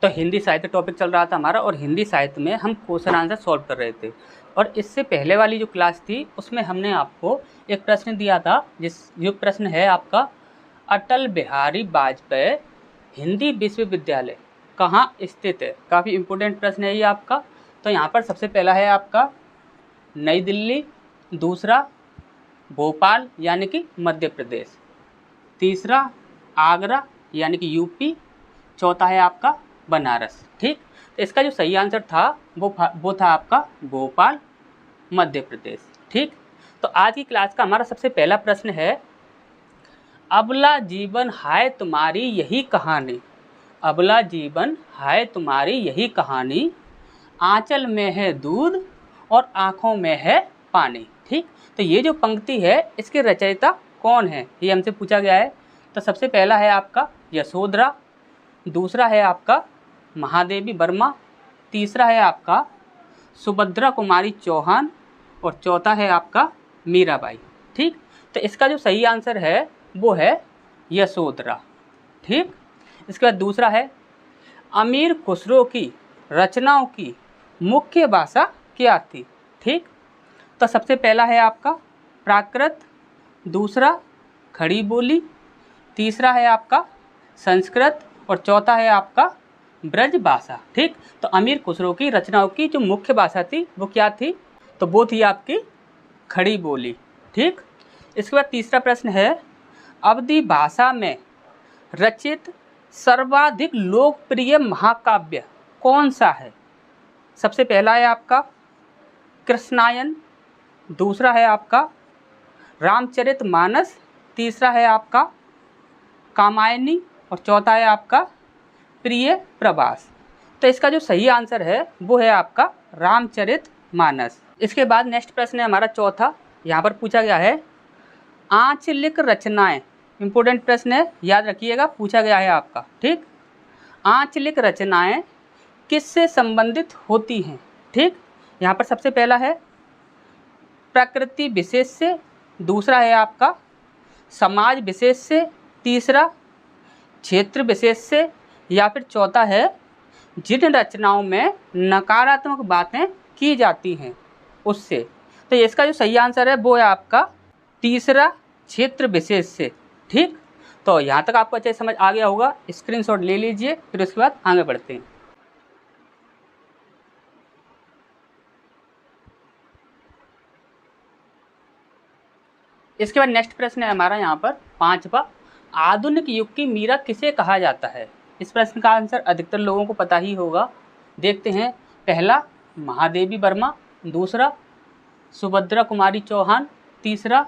तो हिंदी साहित्य टॉपिक चल रहा था हमारा और हिंदी साहित्य में हम क्वेश्चन आंसर सॉल्व कर रहे थे। और इससे पहले वाली जो क्लास थी उसमें हमने आपको एक प्रश्न दिया था, जो प्रश्न है आपका, अटल बिहारी वाजपेयी हिंदी विश्वविद्यालय कहाँ स्थित है। काफ़ी इम्पोर्टेंट प्रश्न है ये आपका। तो यहाँ पर सबसे पहला है आपका नई दिल्ली, दूसरा भोपाल यानी कि मध्य प्रदेश, तीसरा आगरा यानी कि यूपी, चौथा है आपका बनारस। ठीक, तो इसका जो सही आंसर था वो था आपका भोपाल मध्य प्रदेश। ठीक, तो आज की क्लास का हमारा सबसे पहला प्रश्न है, अबला जीवन हाय तुम्हारी यही कहानी, अबला जीवन हाय तुम्हारी यही कहानी, आंचल में है दूध और आँखों में है पानी। ठीक, तो ये जो पंक्ति है इसके रचयिता कौन है, ये हमसे पूछा गया है। तो सबसे पहला है आपका यशोधरा, दूसरा है आपका महादेवी वर्मा, तीसरा है आपका सुभद्रा कुमारी चौहान और चौथा है आपका मीराबाई। ठीक, तो इसका जो सही आंसर है वो है यशोधरा। ठीक, इसके बाद दूसरा है, अमीर खुसरो की रचनाओं की मुख्य भाषा क्या थी। ठीक, तो सबसे पहला है आपका प्राकृत, दूसरा खड़ी बोली, तीसरा है आपका संस्कृत और चौथा है आपका ब्रज भाषा। ठीक, तो अमीर खुसरो की रचनाओं की जो मुख्य भाषा थी वो क्या थी, तो वो थी आपकी खड़ी बोली। ठीक, इसके बाद तीसरा प्रश्न है, अवधी भाषा में रचित सर्वाधिक लोकप्रिय महाकाव्य कौन सा है। सबसे पहला है आपका कृष्णायन, दूसरा है आपका रामचरितमानस, तीसरा है आपका कामायनी और चौथा है आपका प्रिय प्रवास। तो इसका जो सही आंसर है वो है आपका रामचरितमानस। इसके बाद नेक्स्ट प्रश्न है हमारा चौथा, यहाँ पर पूछा गया है, आंचलिक रचनाएं, इंपॉर्टेंट प्रश्न है, याद रखिएगा, पूछा गया है आपका। ठीक, आंचलिक रचनाएं किससे संबंधित होती हैं। ठीक, यहाँ पर सबसे पहला है प्रकृति विशेष से, दूसरा है आपका समाज विशेष से, तीसरा क्षेत्र विशेष से या फिर चौथा है जिन रचनाओं में नकारात्मक बातें की जाती हैं उससे। तो इसका जो सही आंसर है वो है आपका तीसरा क्षेत्र विशेष से। ठीक, तो यहाँ तक आपको अच्छे से समझ आ गया होगा, स्क्रीनशॉट ले लीजिए, फिर उसके बाद आगे बढ़ते हैं। इसके बाद नेक्स्ट प्रश्न है हमारा यहाँ पर पांचवा, आधुनिक युग की मीरा किसे कहा जाता है। इस प्रश्न का आंसर अधिकतर लोगों को पता ही होगा। देखते हैं, पहला महादेवी वर्मा, दूसरा सुभद्रा कुमारी चौहान, तीसरा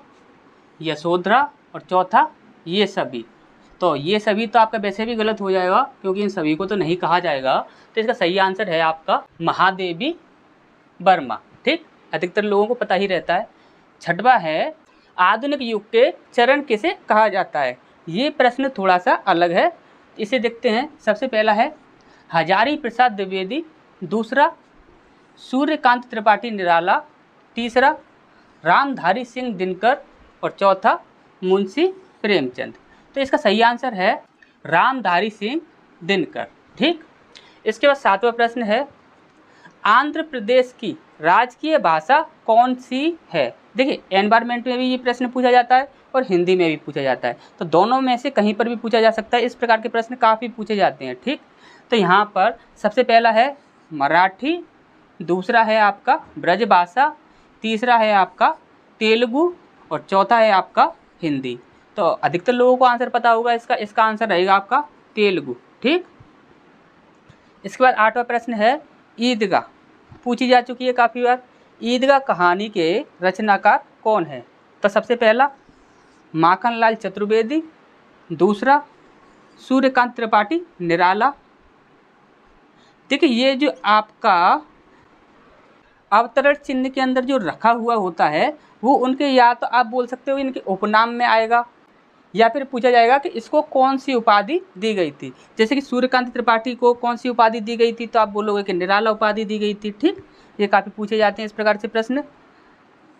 यशोधरा और चौथा ये सभी। तो ये सभी तो आपका वैसे भी गलत हो जाएगा क्योंकि इन सभी को तो नहीं कहा जाएगा। तो इसका सही आंसर है आपका महादेवी वर्मा। ठीक, अधिकतर लोगों को पता ही रहता है। छठवा है, आधुनिक युग के चरण किसे कहा जाता है। ये प्रश्न थोड़ा सा अलग है, इसे देखते हैं। सबसे पहला है हजारी प्रसाद द्विवेदी, दूसरा सूर्यकांत त्रिपाठी निराला, तीसरा रामधारी सिंह दिनकर और चौथा मुंशी प्रेमचंद। तो इसका सही आंसर है रामधारी सिंह दिनकर। ठीक, इसके बाद सातवां प्रश्न है, आंध्र प्रदेश की राजकीय भाषा कौन सी है। देखिए, एनवायरमेंट में भी ये प्रश्न पूछा जाता है और हिंदी में भी पूछा जाता है, तो दोनों में से कहीं पर भी पूछा जा सकता है। इस प्रकार के प्रश्न काफ़ी पूछे जाते हैं। ठीक, तो यहाँ पर सबसे पहला है मराठी, दूसरा है आपका ब्रज भाषा, तीसरा है आपका तेलुगु और चौथा है आपका हिंदी। तो अधिकतर लोगों को आंसर पता होगा इसका आंसर रहेगा आपका तेलुगु। ठीक, इसके बाद आठवां प्रश्न है ईदगाह, पूछी जा चुकी है काफ़ी बार। ईदगाह कहानी के रचनाकार कौन है। तो सबसे पहला माखनलाल चतुर्वेदी, दूसरा सूर्यकांत त्रिपाठी निराला। देखिए, ये जो आपका अवतरण चिन्ह के अंदर जो रखा हुआ होता है वो उनके, या तो आप बोल सकते हो इनके उपनाम में आएगा, या फिर पूछा जाएगा कि इसको कौन सी उपाधि दी गई थी। जैसे कि सूर्यकांत त्रिपाठी को कौन सी उपाधि दी गई थी, तो आप बोलोगे कि निराला उपाधि दी गई थी। ठीक, ये काफ़ी पूछे जाते हैं इस प्रकार से प्रश्न।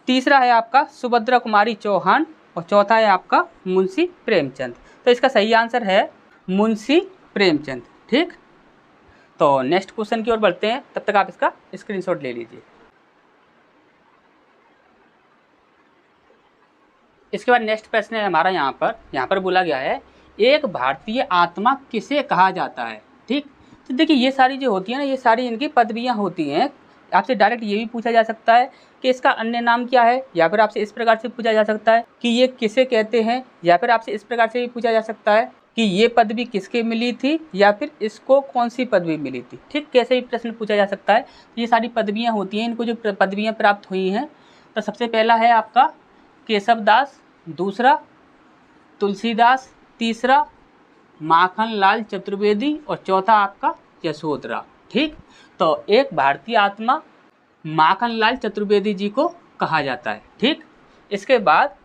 तीसरा है आपका सुभद्रा कुमारी चौहान और चौथा है आपका मुंशी प्रेमचंद। तो इसका सही आंसर है मुंशी प्रेमचंद। ठीक, तो नेक्स्ट क्वेश्चन की ओर बढ़ते हैं, तब तक आप इसका स्क्रीनशॉट ले लीजिए। इसके बाद नेक्स्ट प्रश्न है हमारा यहाँ पर बोला गया है, एक भारतीय आत्मा किसे कहा जाता है। ठीक, तो देखिए ये सारी जो होती है ना, ये सारी इनकी पदवियाँ होती हैं। आपसे डायरेक्ट ये भी पूछा जा सकता है कि इसका अन्य नाम क्या है, या फिर आपसे इस प्रकार से पूछा जा सकता है कि ये किसे कहते हैं, या फिर आपसे इस प्रकार से भी पूछा जा सकता है कि ये पदवी किसके मिली थी, या फिर इसको कौन सी पदवी मिली थी। ठीक, कैसे भी प्रश्न पूछा जा सकता है। तो ये सारी पदवियाँ होती हैं, इनको जो पदवियाँ प्राप्त हुई हैं, तो सबसे पहला है आपका केशव दास, दूसरा तुलसीदास, तीसरा माखनलाल चतुर्वेदी और चौथा आपका यशोधरा। ठीक, तो एक भारतीय आत्मा माखनलाल चतुर्वेदी जी को कहा जाता है। ठीक, इसके बाद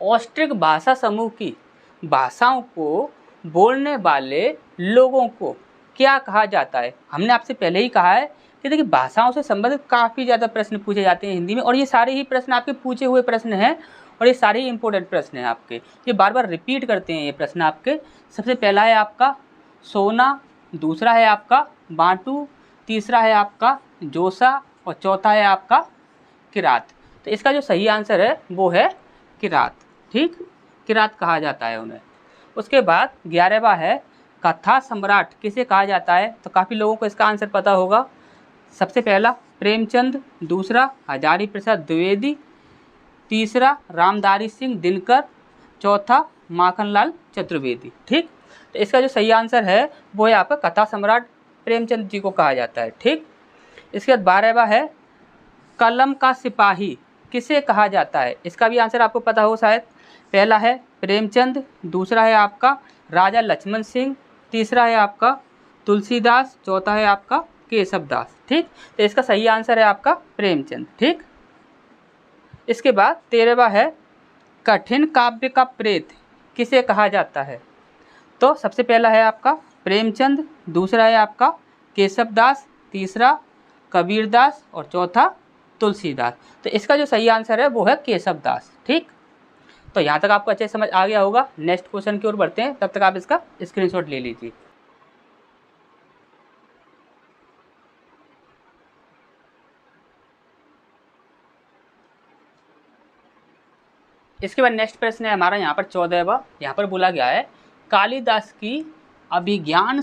ऑस्ट्रिक भाषा समूह की भाषाओं को बोलने वाले लोगों को क्या कहा जाता है। हमने आपसे पहले ही कहा है कि देखिए भाषाओं से संबंधित काफ़ी ज़्यादा प्रश्न पूछे जाते हैं हिंदी में, और ये सारे ही प्रश्न आपके पूछे हुए प्रश्न हैं, और ये सारे ही इंपॉर्टेंट प्रश्न हैं आपके, ये बार बार रिपीट करते हैं ये प्रश्न आपके। सबसे पहला है आपका सोना, दूसरा है आपका बांटू, तीसरा है आपका जोसा और चौथा है आपका किरात। तो इसका जो सही आंसर है वो है किरात। ठीक, किरात कहा जाता है उन्हें। उसके बाद 11वां है कथा सम्राट किसे कहा जाता है। तो काफ़ी लोगों को इसका आंसर पता होगा। सबसे पहला प्रेमचंद, दूसरा हजारी प्रसाद द्विवेदी, तीसरा रामधारी सिंह दिनकर, चौथा माखनलाल चतुर्वेदी। ठीक, तो इसका जो सही आंसर है वो है आपका कथा सम्राट प्रेमचंद जी को कहा जाता है। ठीक, इसके बाद 12वां है कलम का सिपाही किसे कहा जाता है। इसका भी आंसर आपको पता हो शायद। पहला है प्रेमचंद, दूसरा है आपका राजा लक्ष्मण सिंह, तीसरा है आपका तुलसीदास, चौथा है आपका केशव दास। ठीक, तो इसका सही आंसर है आपका प्रेमचंद। ठीक, इसके बाद 13वां है कठिन काव्य का प्रेत किसे कहा जाता है। तो सबसे पहला है आपका प्रेमचंद, दूसरा है आपका केशव दास, तीसरा कबीरदास और चौथा तुलसीदास। तो इसका जो सही आंसर है वो है केशव दास। ठीक, तो यहाँ तक आपको अच्छे समझ आ गया होगा। नेक्स्ट क्वेश्चन की ओर बढ़ते हैं, तब तक आप इसका स्क्रीनशॉट ले लीजिए। इसके बाद नेक्स्ट प्रश्न है हमारा यहाँ पर 14वां। यहाँ पर बोला गया है कालिदास की अभिज्ञान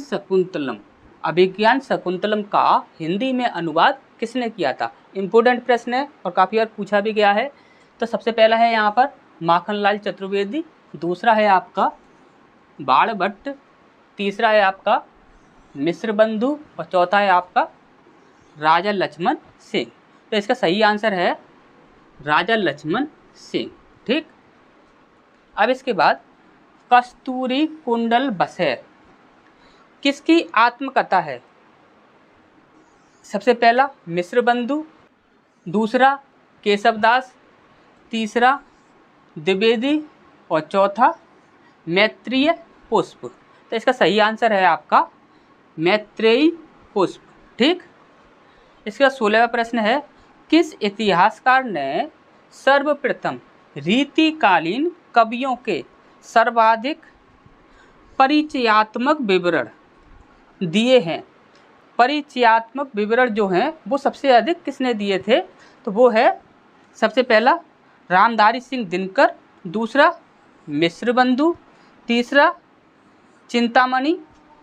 शकुंतलम का हिंदी में अनुवाद किसने किया था। इम्पोर्टेंट प्रश्न है और काफ़ी बार पूछा भी गया है। तो सबसे पहला है यहाँ पर माखनलाल चतुर्वेदी, दूसरा है आपका बाणभट्ट, तीसरा है आपका मिश्र बंधु और चौथा है आपका राजा लक्ष्मण सिंह। तो इसका सही आंसर है राजा लक्ष्मण सिंह। ठीक, अब इसके बाद कस्तूरी कुंडल बसेर किसकी आत्मकथा है। सबसे पहला मिश्र बंधु, दूसरा केशवदास, तीसरा द्विवेदी और चौथा मैत्रेय पुष्प। तो इसका सही आंसर है आपका मैत्रेयी पुष्प। ठीक, इसका 16वां प्रश्न है किस इतिहासकार ने सर्वप्रथम रीतिकालीन कवियों के सर्वाधिक परिचयात्मक विवरण दिए हैं। परिचयात्मक विवरण जो हैं वो सबसे अधिक किसने दिए थे। तो वो है सबसे पहला रामधारी सिंह दिनकर, दूसरा मिश्र बंधु, तीसरा चिंतामणि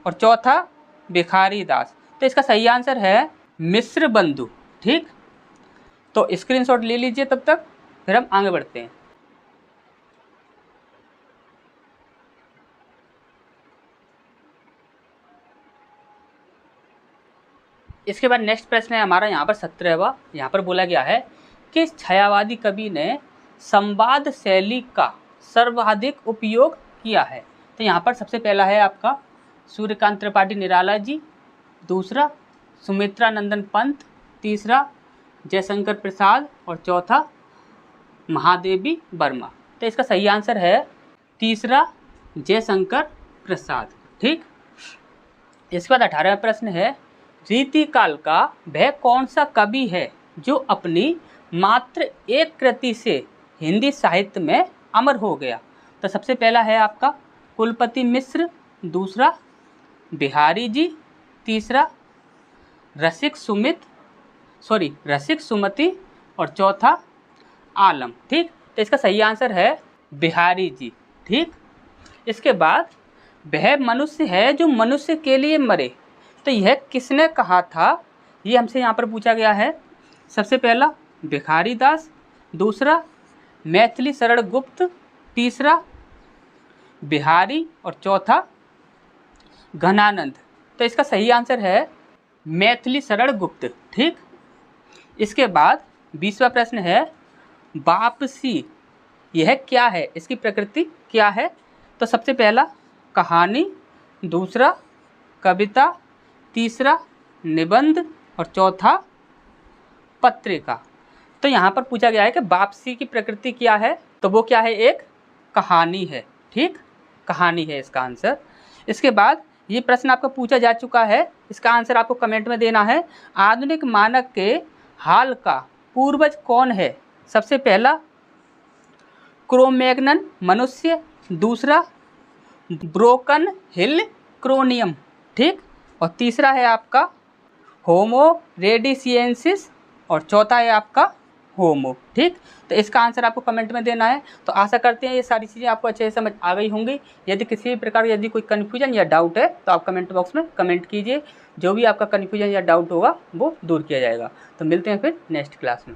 और चौथा भिखारी दास। तो इसका सही आंसर है मिश्र बंधु। ठीक, तो स्क्रीनशॉट ले लीजिए, तब तक फिर हम आगे बढ़ते हैं। इसके बाद नेक्स्ट प्रश्न है हमारा यहाँ पर 17वां। यहाँ पर बोला गया है किस छायावादी कवि ने संवाद शैली का सर्वाधिक उपयोग किया है। तो यहाँ पर सबसे पहला है आपका सूर्यकांत त्रिपाठी निराला जी, दूसरा सुमित्रा नंदन पंत, तीसरा जयशंकर प्रसाद और चौथा महादेवी वर्मा। तो इसका सही आंसर है तीसरा जयशंकर प्रसाद। ठीक, इसके बाद 18वां प्रश्न है रीतिकाल का वह कौन सा कवि है जो अपनी मात्र एक कृति से हिंदी साहित्य में अमर हो गया। तो सबसे पहला है आपका कुलपति मिश्र, दूसरा बिहारी जी, तीसरा रसिक सुमति और चौथा आलम। ठीक, तो इसका सही आंसर है बिहारी जी। ठीक, इसके बाद वह मनुष्य है जो मनुष्य के लिए मरे, तो यह किसने कहा था, ये हमसे यहाँ पर पूछा गया है। सबसे पहला भिखारी दास, दूसरा मैथिली शरण गुप्त, तीसरा बिहारी और चौथा घनानंद। तो इसका सही आंसर है मैथिली शरण गुप्त। ठीक, इसके बाद 20वां प्रश्न है वापसी यह क्या है, इसकी प्रकृति क्या है। तो सबसे पहला कहानी, दूसरा कविता, तीसरा निबंध और चौथा पत्रिका। तो यहाँ पर पूछा गया है कि वापसी की प्रकृति क्या है, तो वो क्या है, एक कहानी है। ठीक, कहानी है इसका आंसर। इसके बाद ये प्रश्न आपको पूछा जा चुका है, इसका आंसर आपको कमेंट में देना है। आधुनिक मानक के हाल का पूर्वज कौन है। सबसे पहला क्रोमैग्नन मनुष्य, दूसरा ब्रोकन हिल क्रोनियम। ठीक, और तीसरा है आपका होमो रेडिसिएंसिस और चौथा है आपका होमो। ठीक, तो इसका आंसर आपको कमेंट में देना है। तो आशा करते हैं ये सारी चीज़ें आपको अच्छे से समझ आ गई होंगी। यदि किसी भी प्रकार यदि कोई कन्फ्यूजन या डाउट है तो आप कमेंट बॉक्स में कमेंट कीजिए, जो भी आपका कन्फ्यूजन या डाउट होगा वो दूर किया जाएगा। तो मिलते हैं फिर नेक्स्ट क्लास में।